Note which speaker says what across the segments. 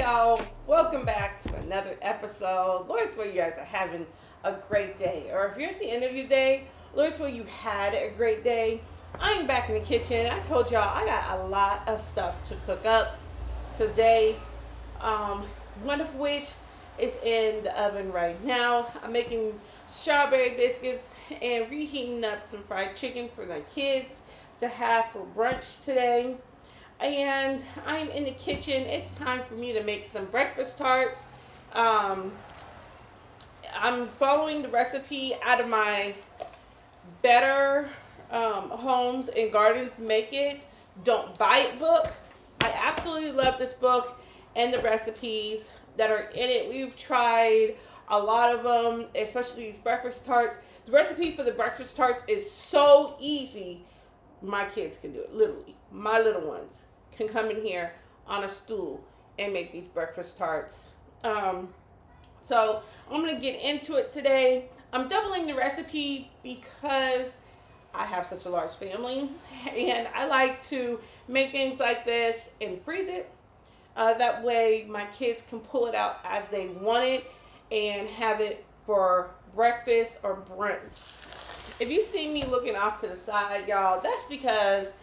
Speaker 1: y'all. Welcome back to another episode. Lord's where you guys are having a great day. Or if you're at the end of your day, Lord's where you had a great day. I'm back in the kitchen. I told y'all I got a lot of stuff to cook up today. Um, One of which is in the oven right now. I'm making strawberry biscuits and reheating up some fried chicken for the kids to have for brunch today. And I'm in the kitchen. It's time for me to make some breakfast tarts. Um, I'm following the recipe out of my Better Homes and Gardens Make It, Don't Buy It book. I absolutely love this book and the recipes that are in it. We've tried a lot of them, especially these breakfast tarts. The recipe for the breakfast tarts is so easy. My kids can do it, literally. My little ones can come in here on a stool and make these breakfast tarts. So I'm going to get into it today. I'm doubling the recipe because I have such a large family and I like to make things like this and freeze it. That way my kids can pull it out as they want it and have it for breakfast or brunch. If you see me looking off to the side, y'all, that's because,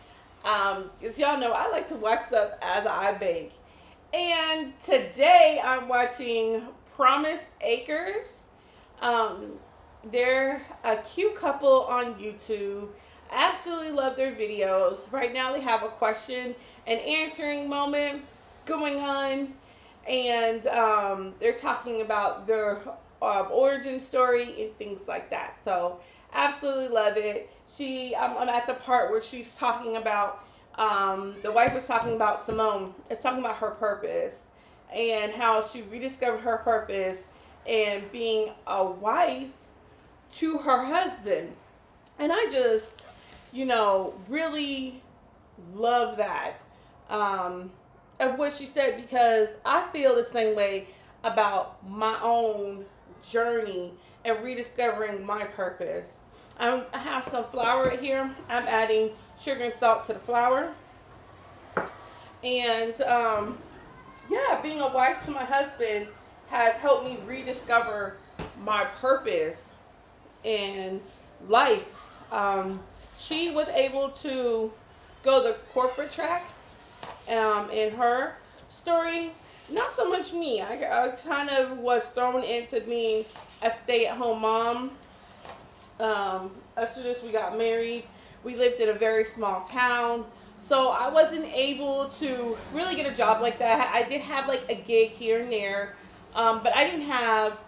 Speaker 1: as y'all know, I like to watch stuff as I bake. And today I'm watching Promise Acres. They're a cute couple on YouTube. I absolutely love their videos. Right now they have a question and answering moment going on. And they're talking about their origin story and things like that. So absolutely love it. I'm at the part where she's talking about, the wife was talking about Simone. It's talking about her purpose and how she rediscovered her purpose and being a wife to her husband. And I just, really love that, of what she said, because I feel the same way about my own journey and rediscovering my purpose. I have some flour here. I'm adding sugar and salt to the flour. And being a wife to my husband has helped me rediscover my purpose in life. She was able to go the corporate track in her story. Not so much me. I kind of was thrown into being a stay-at-home mom. As soon as we got married, we lived in a very small town. So I wasn't able to really get a job like that. I did have like a gig here and there, but I didn't have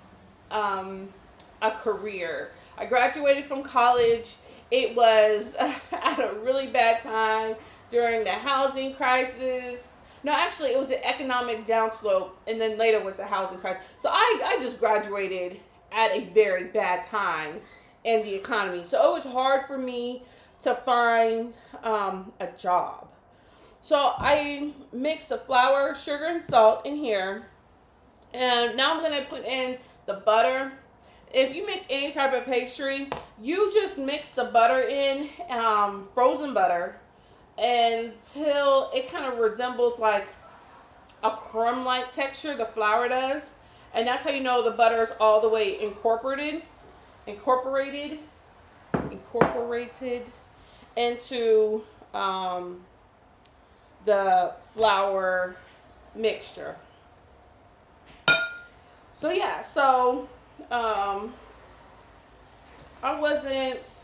Speaker 1: a career. I graduated from college. It was at a really bad time during the housing crisis. No, actually, it was the economic downslope, and then later was the housing crisis. So I just graduated at a very bad time in the economy. So it was hard for me to find a job. So I mixed the flour, sugar, and salt in here. And now I'm going to put in the butter. If you make any type of pastry, you just mix the butter in, frozen butter, until it kind of resembles like a crumb-like texture, the flour does. And that's how you know the butter is all the way incorporated into the flour mixture. So I wasn't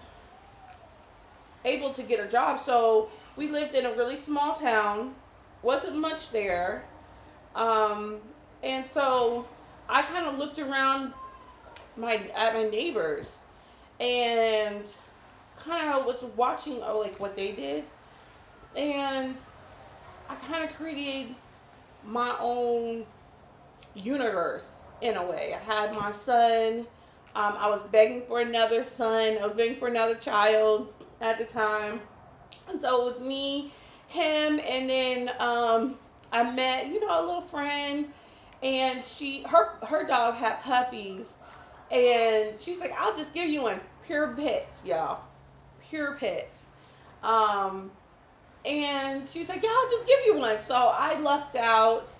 Speaker 1: able to get a job, so we lived in a really small town, wasn't much there, and so I kind of looked around at my neighbors and kind of was watching like what they did, and I kind of created my own universe in a way. I had my son. I was begging for another son. I was begging for another child at the time. And so it was me, him, and then I met, a little friend, and her dog had puppies, and she's like, I'll just give you one. Pure pets, y'all. Pure pets. And she's like, yeah, I'll just give you one. So I lucked out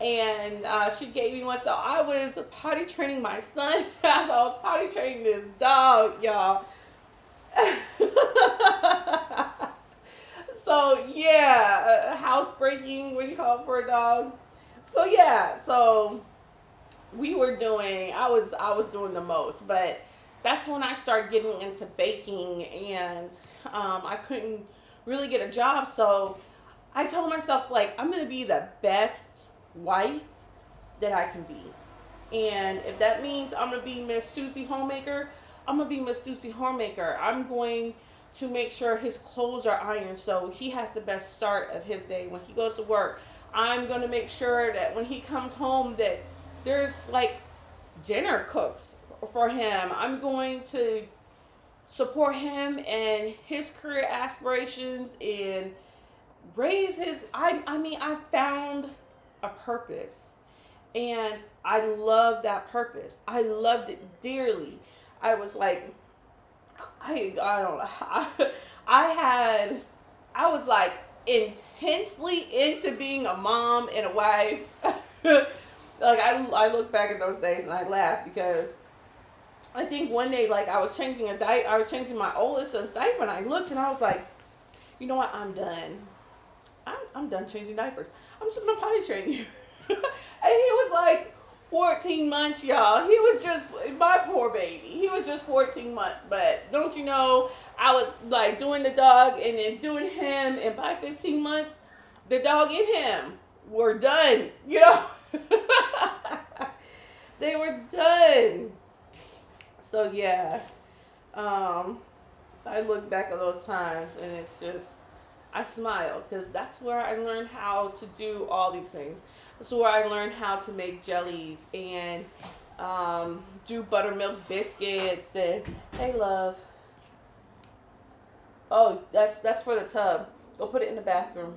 Speaker 1: and she gave me one. So I was potty training my son as I was potty training this dog, y'all. So yeah, housebreaking, what do you call it for a dog? So yeah, so we were doing. I was doing the most, but that's when I started getting into baking, and I couldn't really get a job. So I told myself like I'm gonna be the best wife that I can be. And if that means I'm gonna be Miss Susie Homemaker, I'm gonna be Miss Susie Homemaker. I'm going to make sure his clothes are ironed so he has the best start of his day when he goes to work. I'm gonna make sure that when he comes home that there's like dinner cooked for him. I'm going to support him and his career aspirations and raise his I mean I found a purpose, and I love that purpose. I loved it dearly. I was like, I don't know. I was like intensely into being a mom and a wife. Like I look back at those days and I laugh because I think one day like I was changing I was changing my oldest son's diaper, and I looked and I was like, you know what, I'm done. I'm done changing diapers. I'm just gonna potty train you. And he was like 14 months, y'all. He was just my poor baby. He was just 14 months. But don't you know, I was like doing the dog and then doing him, and by 15 months, the dog and him were done. You know, they were done. So yeah, I look back at those times and it's just I smile because that's where I learned how to do all these things. That's where I learned how to make jellies and do buttermilk biscuits. And hey, love. Oh, that's for the tub. Go put it in the bathroom.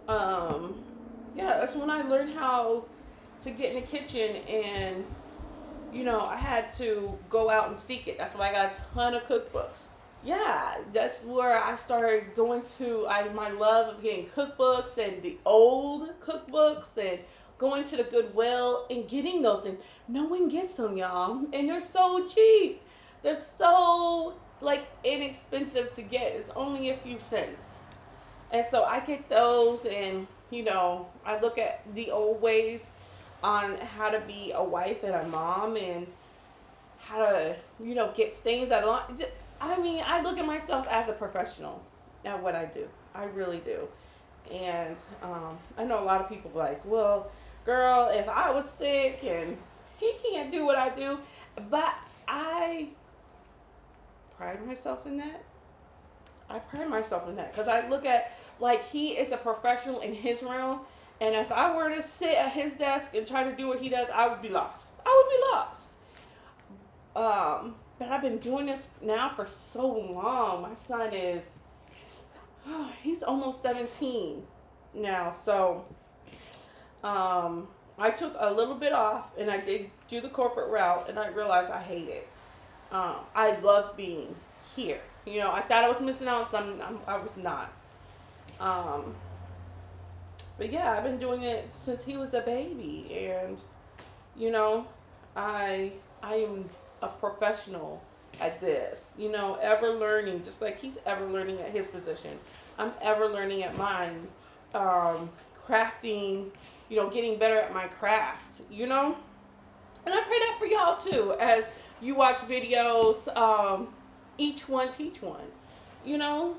Speaker 1: Yeah, that's when I learned how to get in the kitchen, and you know I had to go out and seek it. That's why I got a ton of cookbooks. Yeah, that's where I started going to my love of getting cookbooks and the old cookbooks and going to the Goodwill and getting those things. No one gets them, y'all, and they're so cheap. They're so like inexpensive to get. It's only a few cents, and so I get those, and you know I look at the old ways on how to be a wife and a mom and how to get stains out of. I mean, I look at myself as a professional at what I do. I really do. And I know a lot of people like, well, girl, if I was sick and he can't do what I do. But I pride myself in that. I pride myself in that because I look at, like, he is a professional in his realm. And if I were to sit at his desk and try to do what he does, I would be lost. I would be lost. But I've been doing this now for so long. My son is, he's almost 17 now. So I took a little bit off and I did do the corporate route, and I realized I hate it. I love being here. You know, I thought I was missing out on something. I was not. But yeah, I've been doing it since he was a baby, and you know, I am a professional at this. You know, ever learning, just like he's ever learning at his position. I'm ever learning at mine. Crafting, you know, getting better at my craft. You know, and I pray that for y'all too, as you watch videos. Each one teach one. You know.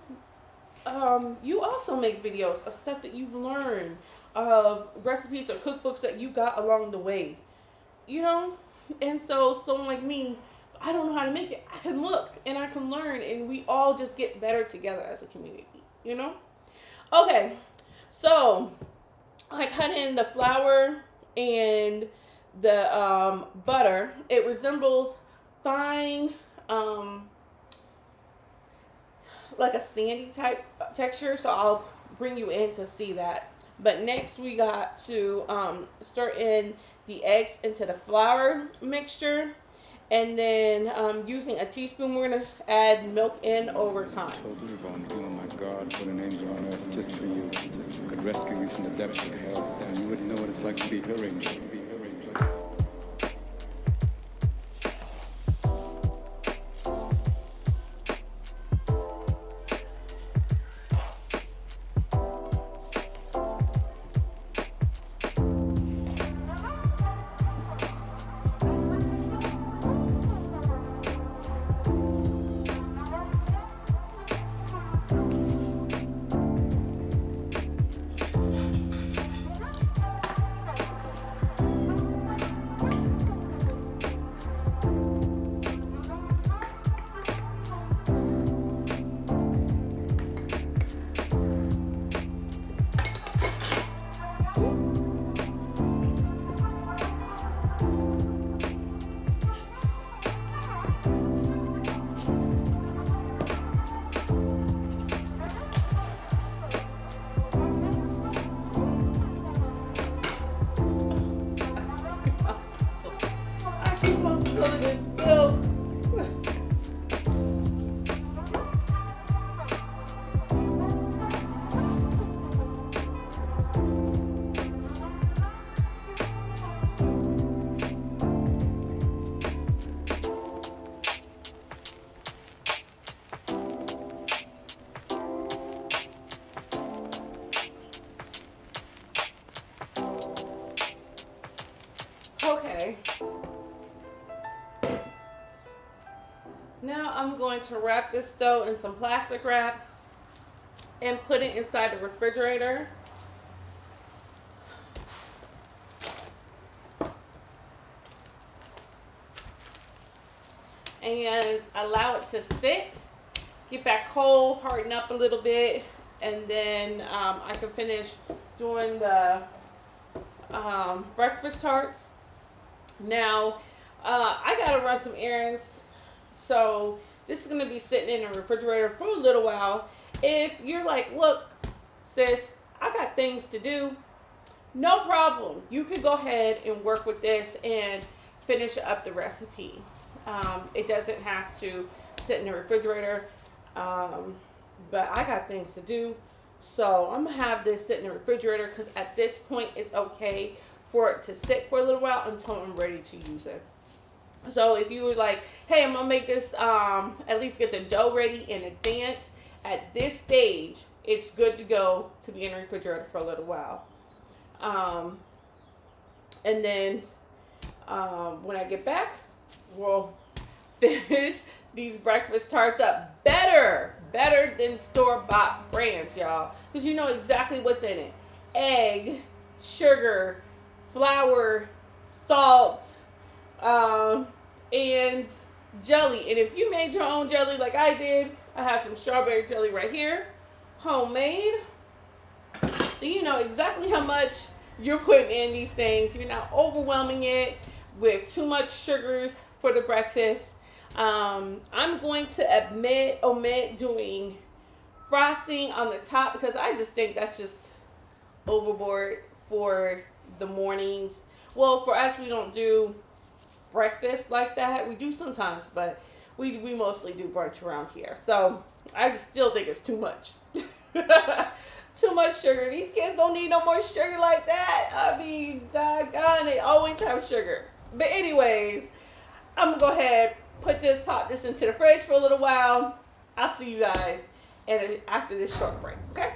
Speaker 1: You also make videos of stuff that you've learned, of recipes or cookbooks that you got along the way, you know? And so someone like me, I don't know how to make it. I can look and I can learn, and we all just get better together as a community, you know? Okay, so I cut in the flour and the butter. It resembles fine, like a sandy type texture, so I'll bring you in to see that. But next we got to stir in the eggs into the flour mixture, And then using a teaspoon, we're going to add milk in over time.
Speaker 2: Totally vulnerable. Oh my God, put an angel on earth just for you. Could rescue you from the depths of hell. And you wouldn't know what it's like to be her angel.
Speaker 1: Okay. Now I'm going to wrap this dough in some plastic wrap and put it inside the refrigerator. And allow it to sit, get back cold, harden up a little bit, and then I can finish doing the breakfast tarts. Now, I gotta run some errands, so this is gonna be sitting in the refrigerator for a little while. If you're like, look, sis, I got things to do, no problem. You could go ahead and work with this and finish up the recipe. It doesn't have to sit in the refrigerator, but I got things to do. So I'm going to have this sit in the refrigerator because at this point it's okay for it to sit for a little while until I'm ready to use it. So if you were like, hey, I'm going to make this, at least get the dough ready in advance, at this stage, it's good to go to be in the refrigerator for a little while. And then when I get back, we'll finish these breakfast tarts up better than store-bought brands, y'all, because you know exactly what's in it: egg, sugar, flour, salt, and jelly. And if you made your own jelly like I did, I have some strawberry jelly right here, homemade. So you know exactly how much you're putting in these things. You're not overwhelming it with too much sugars for the breakfast. I'm going to omit doing frosting on the top because I just think that's just overboard for the mornings. Well, for us, we don't do breakfast like that. We do sometimes, but we mostly do brunch around here. So I just still think it's too much. Too much sugar. These kids don't need no more sugar like that. I mean, doggone, they always have sugar. But anyways, I'm going to go ahead, pop this into the fridge for a little while. I'll see you guys after this short break, okay?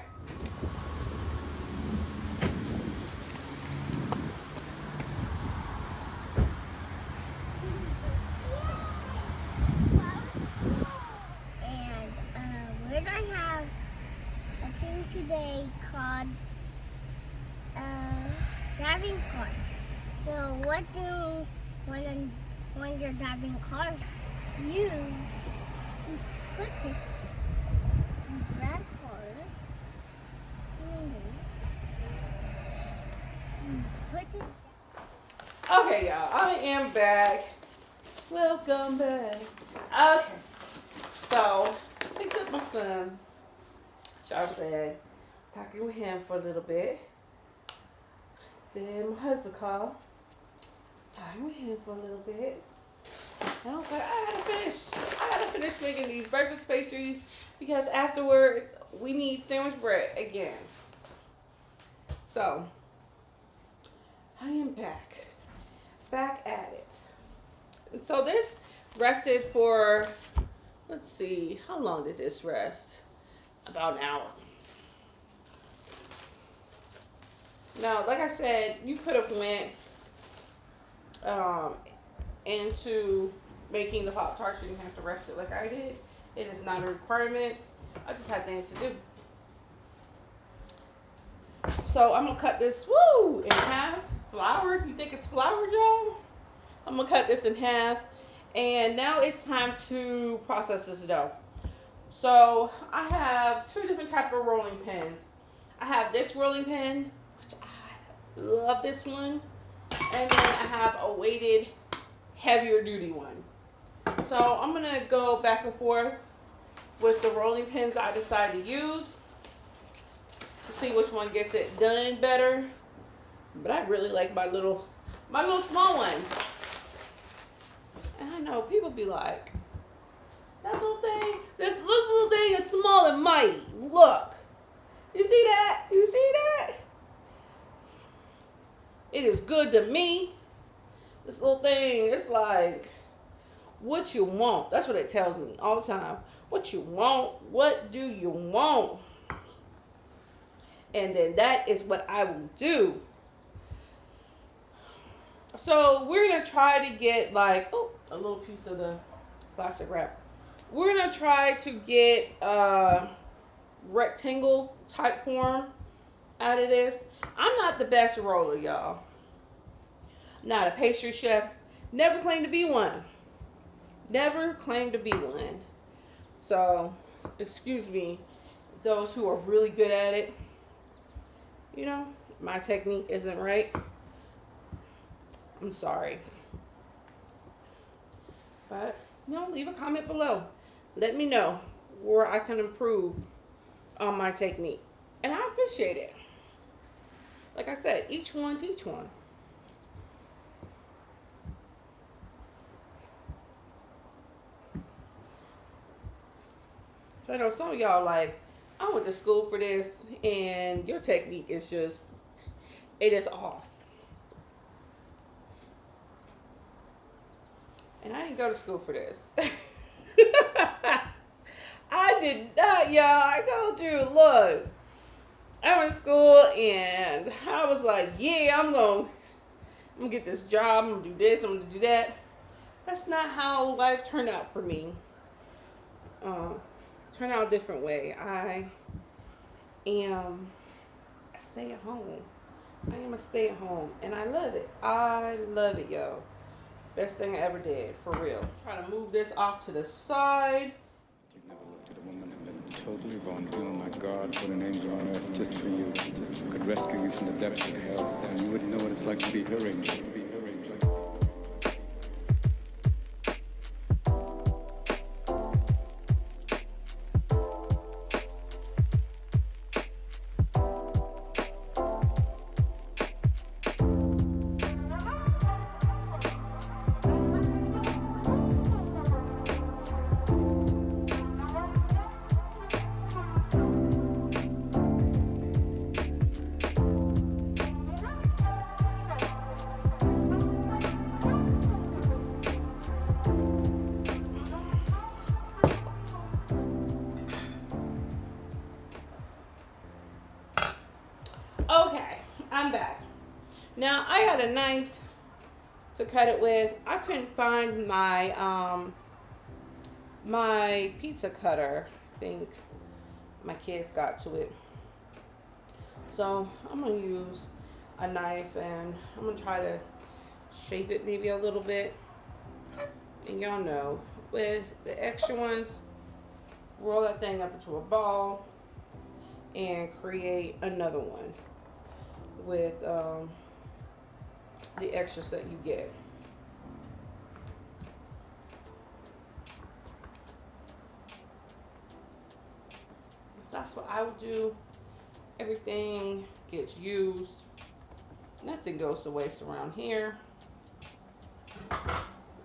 Speaker 3: And we're going to have a thing today called driving cars. So what do when you're driving cars, you put it in drag cars, and put it.
Speaker 1: Okay, y'all, I am back. Welcome back. Okay, so picked up my son, Charles bed, was talking with him for a little bit. Then my husband called, was talking with him for a little bit. And I was like, I gotta finish making these breakfast pastries because afterwards we need sandwich bread again. So I am back at it. And so this rested for, let's see, how long did this rest? About an hour. Now, like I said, you could have went into making the Pop Tarts. You didn't have to rest it like I did. It is not a requirement. I just had things to do. So I'm gonna cut this in half. Flour? You think it's flour, y'all? I'm gonna cut this in half. And now it's time to process this dough. So I have two different type of rolling pins. I have this rolling pin, which I love this one. And then I have a weighted, heavier duty one. So I'm gonna go back and forth with the rolling pins I decide to use to see which one gets it done better. But I really like my little small one. And I know people be like, that little thing, this little thing is small and mighty. Look. You see that? You see that? It is good to me. This little thing, it's like, what you want. That's what it tells me all the time. What you want. What do you want? And then that is what I will do. So we're going to try to get like, a little piece of the plastic wrap. We're going to try to get a rectangle type form out of this. I'm not the best roller, y'all. Not a pastry chef. Never claimed to be one. Never claimed to be one. So, excuse me, those who are really good at it. You know, my technique isn't right. I'm sorry. But, leave a comment below. Let me know where I can improve on my technique. And I appreciate it. Like I said, each one teach one. So I know some of y'all like, I went to school for this and your technique is just, it is off. And I didn't go to school for this. I did not, y'all. I told you, look. I went to school and I was like, yeah, I'm gonna get this job. I'm gonna do this. I'm gonna do that. That's not how life turned out for me. Turned out a different way. I stay at home. I am a stay at home and I love it. I love it, yo. Best thing I ever did, for real. Try to move this off to the side.
Speaker 2: You've never looked at a woman and been totally vulnerable. Oh my God, what an angel on earth just for you. Just could rescue you from the depths of hell. And you wouldn't know what it's like to be her angel.
Speaker 1: Okay, I'm back. Now I had a knife to cut it with. I couldn't find my my pizza cutter. I think my kids got to it. So I'm gonna use a knife and I'm gonna try to shape it maybe a little bit. And y'all know, with the extra ones, roll that thing up into a ball and create another one with the extras that you get. So that's what I would do. Everything gets used. Nothing goes to waste around here.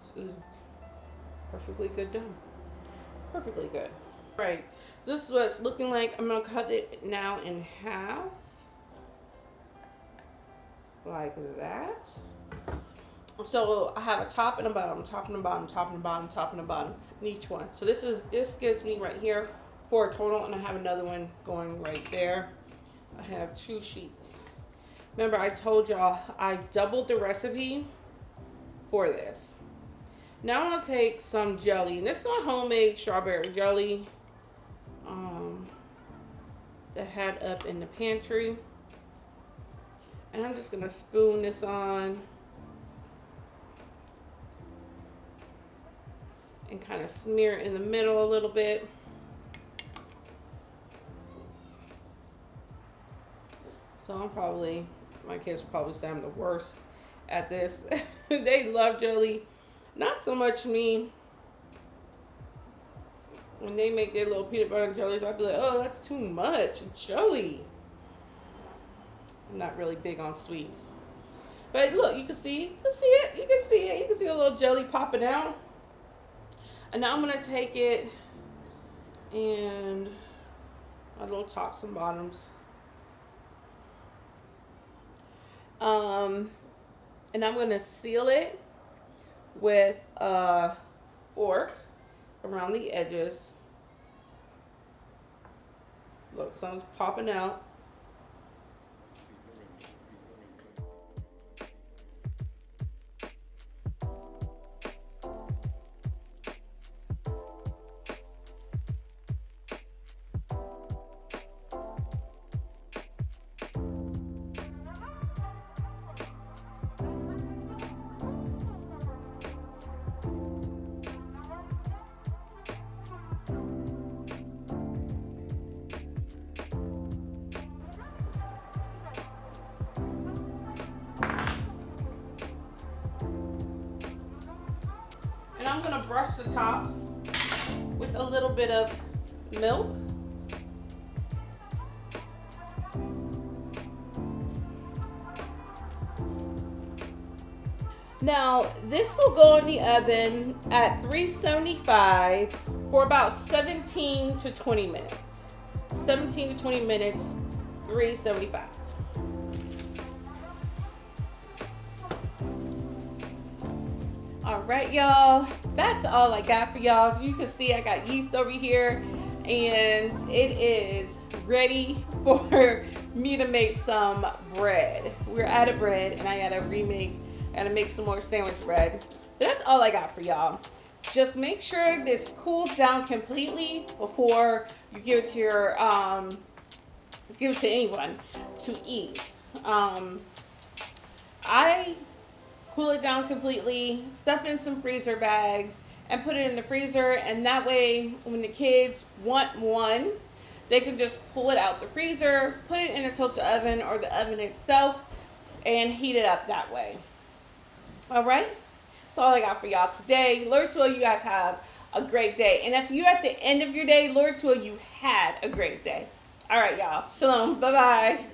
Speaker 1: Excuse me. Perfectly good done. Perfectly good. Right. This is what it's looking like. I'm going to cut it now in half. Like that. So I have a top and a bottom, top and a bottom, top and a bottom, top and a bottom in each one. So this gives me right here 4 total, and I have another one going right there. I have 2 sheets. Remember, I told y'all I doubled the recipe for this. Now I'll take some jelly, and this is not homemade strawberry jelly that I had up in the pantry. And I'm just gonna spoon this on and kind of smear it in the middle a little bit. So my kids will probably say I'm the worst at this. They love jelly. Not so much me. When they make their little peanut butter and jellies, I'd be like, oh, that's too much jelly. I'm not really big on sweets. But look, you can see a little jelly popping out. And now I'm going to take it and my little tops and bottoms. And I'm going to seal it with a fork around the edges. Look, some's popping out. And I'm gonna brush the tops with a little bit of milk. Now, this will go in the oven at 375 for about 17 to 20 minutes. 17 to 20 minutes, 375. All right, y'all, that's all I got for y'all. As you can see, I got yeast over here, and it is ready for me to make some bread. We're out of bread, and I gotta make some more sandwich bread. But that's all I got for y'all. Just make sure this cools down completely before you give it to your anyone to eat. I cool it down completely, stuff in some freezer bags, and put it in the freezer. And that way, when the kids want one, they can just pull it out the freezer, put it in a toaster oven or the oven itself, and heat it up that way. All right, that's all I got for y'all today. Lord will you guys have a great day. And if you're at the end of your day, Lord will you had a great day. All right, y'all. Shalom. Bye-bye.